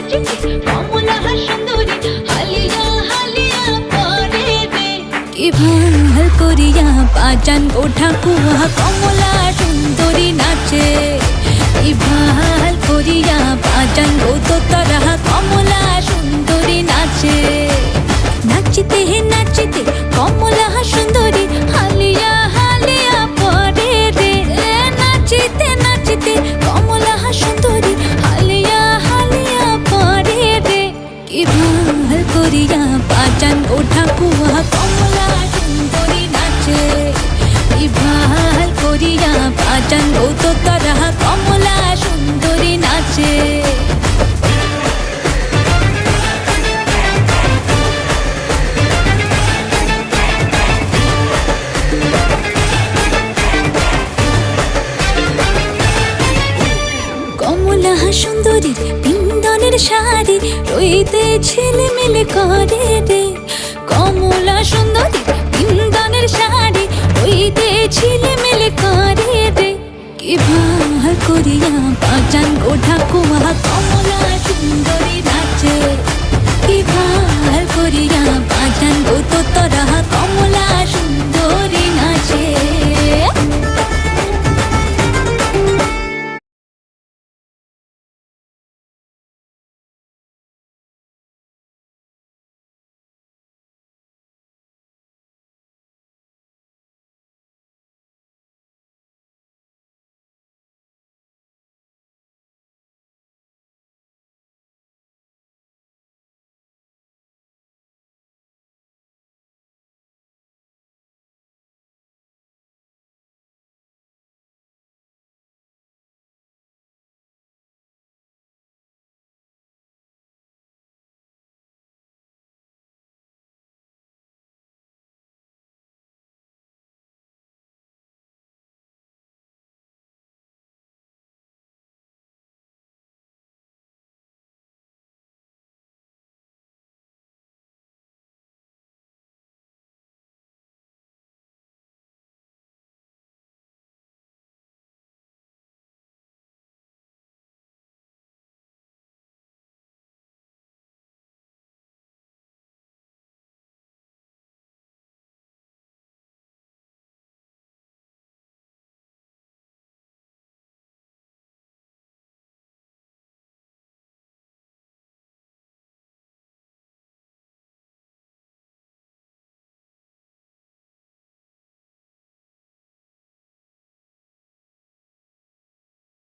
নাচিতে কমলা সুন্দরী হালিয়া হালিয়া পরে রে। কি ভাল করিয়া বাজান গো ঠাকুয়া কমলা সুন্দরী নাচে। কি ভাল করিয়া বাজান গো দোতারা কমলা সুন্দরী নাচে। নাচিতে নাচিতে কমলা সুন্দরী হালিয়া হালিয়া পরে রে। নাচিতে নাচিতে কমলা সুন্দরী হালিয়া হালিয়া পরে রে। কি ভাল করিয়া বাজান গো ঠাকুয়া কমলা সুন্দরী নাচে। কি ভাল করিয়া বাজান গো দোতারা কমলা সুন্দরী নাচে। কমলা সুন্দরীর বিন্দনের শাড়ি রইতে ছেলেমেলে করে রে। কমলা সুন্দরীর বিন্দনের শাড়ি রইতে ছেলেমেলে করে রে। কি ভাল করিয়া বাজান গো ঠাকুয়া কমলা সুন্দরী নাচে। কি ভাল করিয়া বাজান গো তোতরা কমলা সুন্দরী নাচে।